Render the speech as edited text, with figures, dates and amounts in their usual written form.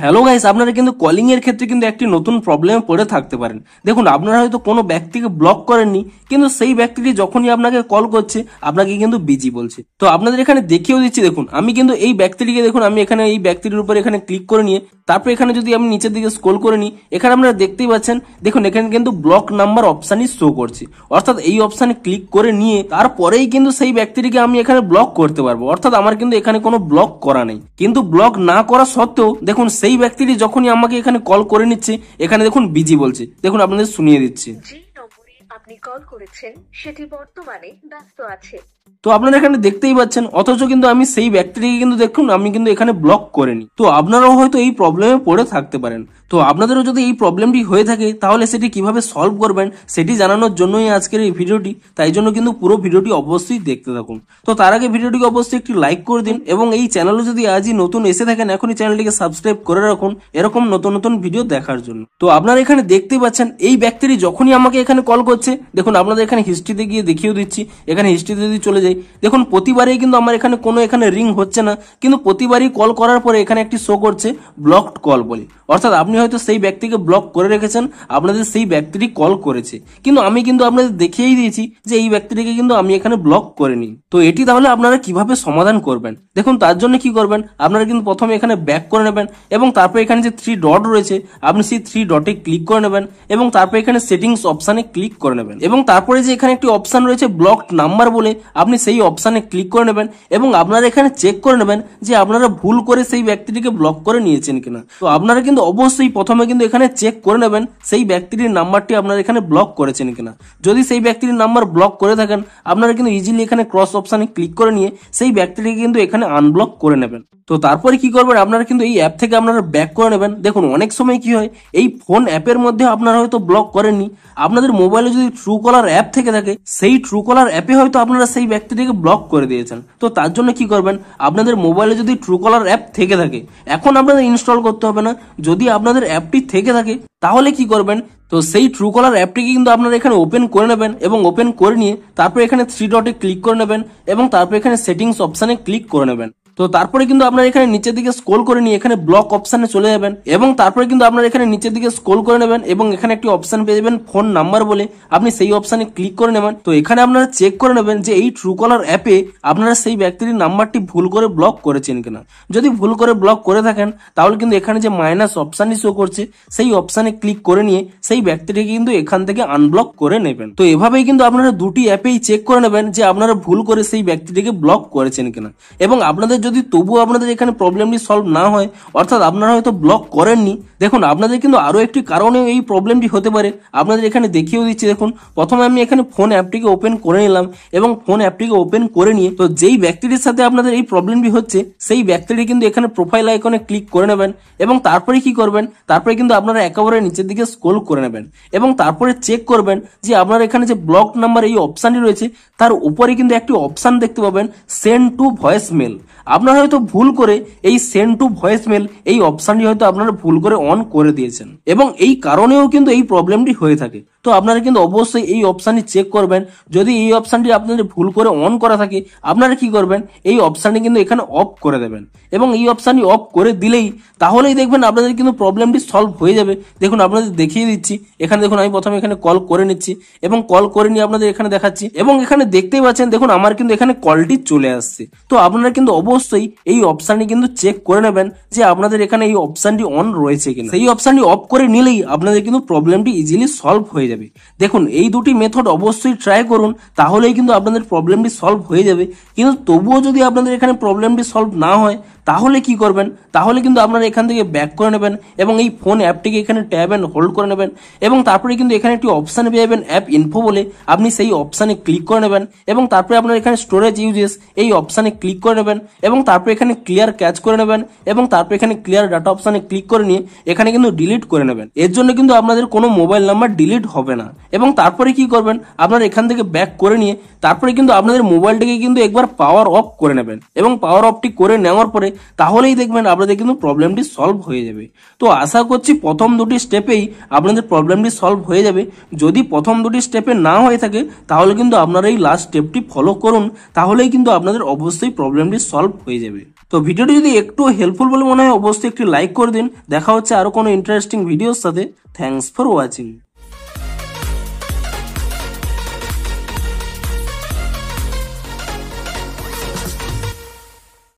Hello guys, আপনারা কিন্তু calling এর ক্ষেত্রে কিন্তু একটি নতুন প্রবলেমে পড়ে থাকতে পারেন। দেখুন, আপনারা হয়তো কোনো ব্যক্তিকে ব্লক করেননি, কিন্তু সেই ব্যক্তিটি যখনই আপনাকে কল করছে আপনাকে কিন্তু বিজি বলছে। তো আপনাদের এখানে দেখিয়েও দিচ্ছি, দেখুন আমি কিন্তু এই ব্যক্তিটিকে, দেখুন আমি এখানে এই ব্যক্তিটির উপর এখানে ক্লিক করে নিয়ে তারপর এখানে যদি আমি নিচের দিকে স্ক্রল করে নিই, এখানে আপনারা দেখতেই পাচ্ছেন, দেখুন এখানে কিন্তু ব্লক নাম্বার অপশনই শো করছে। অর্থাৎ এই অপশনে ক্লিক করে নিয়ে তারপরেই কিন্তু সেই ব্যক্তিটিকে আমি এখানে ব্লক করতে পারবো। অর্থাৎ আমার কিন্তু এখানে কোনো ব্লক করা নেই, কিন্তু ব্লক না করা সত্ত্বেও দেখুন সেই ব্যক্তিটি যখনই আমাকে এখানে কল করে নিচ্ছে, এখানে দেখুন বিজি বলছে। দেখুন আপনাদের শুনিয়ে দিচ্ছি। যে নম্বরে আপনি কল করেছেন সেটি বর্তমানে ব্যস্ত আছে। তো আপনারা এখানে দেখতেই পাচ্ছেন, অথচ কিন্তু আমি সেই ব্যক্তিটিকে কিন্তু দেখুন আমি কিন্তু এখানে ব্লক করিনি। তো আপনারাও হয়তো এই প্রবলেমে পড়ে থাকতে পারেন। তো আপনাদেরও যদি এই প্রবলেমটি হয়ে থাকে তাহলে সেটি কিভাবে সলভ করবেন সেটি জানানোর জন্যই আজকের এই ভিডিওটি। তাই জন্য কিন্তু পুরো ভিডিওটি অবশ্যই দেখতে থাকুন। তো তার আগে ভিডিওটিকে অবশ্যই একটি লাইক করে দিন, এবং এই চ্যানেলে যদি আজই নতুন এসে থাকেন এখনই চ্যানেলটিকে সাবস্ক্রাইব করে রাখুন এরকম নতুন নতুন ভিডিও দেখার জন্য। তো আপনারা এখানে দেখতে পাচ্ছেন এই ব্যক্তিটি যখনই আমাকে এখানে কল করছে, দেখুন আপনাদের এখানে হিস্ট্রিতে গিয়ে দেখিয়ে দিচ্ছি। এখানে হিস্ট্রিতে যদি চলে যাই, দেখুন প্রতিবারই কিন্তু আমার এখানে কোনো এখানে রিং হচ্ছে না, কিন্তু প্রতিবারই কল করার পরে এখানে একটি শো করছে ব্লকড কল বলে। অর্থাৎ আপনি হয়তো সেই ব্যক্তিকে ব্লক করে রেখেছেন, আপনাদের সেই ব্যক্তিটি কল করেছে, কিন্তু আমি কিন্তু আপনাদের দেখিয়েই দিয়েছি যে এই ব্যক্তিটিকে কিন্তু আমি এখানে ব্লক করিনি। তো এটি তাহলে আপনারা কিভাবে সমাধান করবেন, দেখুন তার জন্য কি করবেন, আপনারা কিন্তু প্রথমে এখানে ব্যাক করে নেবেন, এবং তারপর এখানে যে 3 ডট রয়েছে আপনি সেই 3 ডটে ক্লিক করে নেবেন, এবং তারপর এখানে সেটিংস অপশানে ক্লিক করে নেবেন, এবং তারপরে যে এখানে একটি অপশান রয়েছে ব্লকড নাম্বার বলে, আপনি সেই অপশানে ক্লিক করে নেবেন, এবং আপনারা এখানে চেক করে নেবেন যে আপনারা ভুল করে সেই ব্যক্তিটিকে ব্লক করে নিয়েছেন কিনা। তো আপনারা কিন্তু অবশ্যই প্রথমে কিন্তু এখানে চেক করে নেবেন সেই ব্যক্তিটির নাম্বারটি আপনারা এখানে ব্লক করেছেন কিনা। যদি সেই ব্যক্তিটির নাম্বার ব্লক করে থাকেন, আপনারা কিন্তু ইজিলি এখানে ক্রস অপশানে ক্লিক করে নিয়ে সেই ব্যক্তিটিকে কিন্তু এখানে আনব্লক করে নেবেন। তো তারপরে কি করবেন, আপনারা কিন্তু এই অ্যাপ থেকে আপনারা ব্যাক করে নেবেন। দেখুন অনেক সময় কি হয়, এই ফোন অ্যাপের মধ্যে আপনারা হয়তো ব্লক করেননি, আপনাদের মোবাইলে যদি ট্রুকলার অ্যাপ থেকে থাকে সেই ট্রুকলার অ্যাপে হয়তো আপনারা সেই ব্যক্তিটিকে ব্লক করে দিয়েছেন। তো তার জন্য কি করবেন, আপনাদের মোবাইলে যদি ট্রুকলার অ্যাপ থেকে থাকে, এখন আপনাদের ইনস্টল করতে হবে না, যদি আপনাদের অ্যাপটি থেকে থাকে তাহলে কি করবেন, তো সেই ট্রুকলার অ্যাপটিকে কিন্তু আপনারা এখানে ওপেন করে নেবেন, এবং ওপেন করে নিয়ে তারপর এখানে 3 ডটে ক্লিক করে নেবেন, এবং তারপর এখানে সেটিংস অপশানে ক্লিক করে নেবেন। তো তারপরে কিন্তু আপনারা এখানে নিচের দিকে স্ক্রল করে নিয়ে এখানে ব্লক অপশানে চলে যাবেন, এবং তারপরে কিন্তু আপনারা এখানে নিচের দিকে স্ক্রল করে নেবেন, এবং এখানে একটি অপশান পেয়ে যাবেন ফোন নাম্বার বলে, আপনি সেই অপশানে ক্লিক করে নেবেন। তো এখানে আপনারা চেক করে নেবেন যে এই ট্রুকলার অ্যাপে আপনারা সেই ব্যক্তির নাম্বারটি ভুল করে ব্লক করেছেন কিনা। যদি ভুল করে ব্লক করে থাকেন তাহলে কিন্তু এখানে যে মাইনাস অপশানটি শো করছে সেই অপশানে ক্লিক করে নিয়ে সেই ব্যক্তিটিকে কিন্তু এখান থেকে আনব্লক করে নেবেন। তো এভাবেই কিন্তু আপনারা দুটি অ্যাপেই চেক করে নেবেন যে আপনারা ভুল করে সেই ব্যক্তিটিকে ব্লক করেছেন কিনা। এবং আপনাদের যদি তবুও আপনাদের এখানে প্রবলেমটি সলভ না হয়, অর্থাৎ আপনারা হয়তো ব্লক করেননি, দেখুন আপনাদের কিন্তু আরো একটি কারণেও এই প্রবলেমটি হতে পারে। আপনাদের এখানে দেখিয়েও দিচ্ছি, দেখুন প্রথমে আমি এখানে ফোন অ্যাপটিকে ওপেন করে নিলাম, এবং ফোন অ্যাপটিকে ওপেন করে নিয়ে তো যেই ব্যক্তিটির সাথে আপনাদের এই প্রবলেমটি হচ্ছে সেই ব্যক্তিটি কিন্তু এখানে প্রোফাইল আইকনে ক্লিক করে নেবেন, এবং তারপরে কি করবেন, তারপরে কিন্তু আপনারা একেবারে নিচের দিকে স্ক্রল করে নেবেন, এবং তারপরে চেক করবেন যে আপনার এখানে যে ব্লক নাম্বার এই অপশানটি রয়েছে তার উপরে কিন্তু একটি অপশান দেখতে পাবেন সেন্ড টু ভয়েস মেল। আপনারা হয়তো ভুল করে এই সেন্ড টু ভয়েস মেল এই অপশানটি হয়তো আপনারা ভুল করে অন করে দিয়েছেন, এবং এই কারণেও কিন্তু এই প্রবলেমটি হয়ে থাকে। তো আপনারা কিন্তু অবশ্যই এই অপশানটি চেক করবেন, যদি এই অপশানটি আপনাদের ভুল করে অন করা থাকে আপনারা কি করবেন, এই অপশানটি কিন্তু এখানে অফ করে দেবেন, এবং এই অপশানটি অফ করে দিলেই তাহলেই দেখবেন আপনাদের কিন্তু প্রবলেমটি সলভ হয়ে যাবে। দেখুন আপনাদের দেখিয়ে দিচ্ছি, এখানে দেখুন আমি প্রথমে এখানে কল করে নিচ্ছি, এবং কল করে নিয়ে আপনাদের এখানে দেখাচ্ছি, এবং এখানে দেখতেই পাচ্ছেন দেখুন আমার কিন্তু এখানে কলটি চলে আসছে। তো আপনারা কিন্তু অবশ্যই এই অপশানটি কিন্তু চেক করে নেবেন যে আপনাদের এখানে এই অপশানটি অন রয়েছে কিনা। সেই অপশানটি অফ করে নিলেই আপনাদের কিন্তু প্রবলেমটি ইজিলি সলভ হয়ে যাবে। দেখুন এই দুটি মেথড অবশ্যই ট্রাই করুন, তাহলেই কিন্তু আপনাদের প্রবলেমটি সলভ হয়ে যাবে। কিন্তু তবুও যদি আপনাদের এখানে প্রবলেমটি সলভ না হয় তাহলে কি করবেন, তাহলে কিন্তু আপনারা এখান থেকে ব্যাক করে নেবেন, এবং এই ফোন অ্যাপটিকে এখানে ট্যাব এন্ড হোল্ড করে নেবেন, এবং তারপরে কিন্তু এখানে একটি অপশান পেয়ে যাবেন অ্যাপ ইনফো বলে, আপনি সেই অপশানে ক্লিক করে নেবেন, এবং তারপরে আপনার এখানে স্টোরেজ ইউজেস এই অপশানে ক্লিক করে নেবেন, এবং তারপরে এখানে ক্লিয়ার ক্যাচ করে নেবেন, এবং তারপরে এখানে ক্লিয়ার ডাটা অপশানে ক্লিক করে নিয়ে এখানে কিন্তু ডিলিট করে নেবেন। এর জন্য কিন্তু আপনাদের কোনো মোবাইল নাম্বার ডিলিট হবে না। এবং তারপরে কি করবেন, আপনারা এখান থেকে ব্যাক করে নিয়ে তারপরে কিন্তু আপনাদের মোবাইলটিকে কিন্তু একবার পাওয়ার অফ করে নেবেন, এবং পাওয়ার অফটি করে নেওয়ার পরে তাহলেই দেখবেন আপনাদের কিন্তু প্রবলেমটি সলভ হয়ে যাবে। তো আশা করছি প্রথম দুটি স্টেপেই আপনাদের প্রবলেমটি সলভ হয়ে যাবে। যদি প্রথম দুটি স্টেপে না হয়ে থাকে তাহলে কিন্তু আপনারা এই লাস্ট স্টেপটি ফলো করুন, তাহলেই কিন্তু আপনাদের অবশ্যই প্রবলেমটি সলভ হয়ে যাবে। তো ভিডিওটি যদি একটু হেল্পফুল বলে মনে হয় অবশ্যই একটি লাইক করে দিন। দেখা হচ্ছে আরো কোনো ইন্টারেস্টিং ভিডিওর সাথে। Thanks for watching.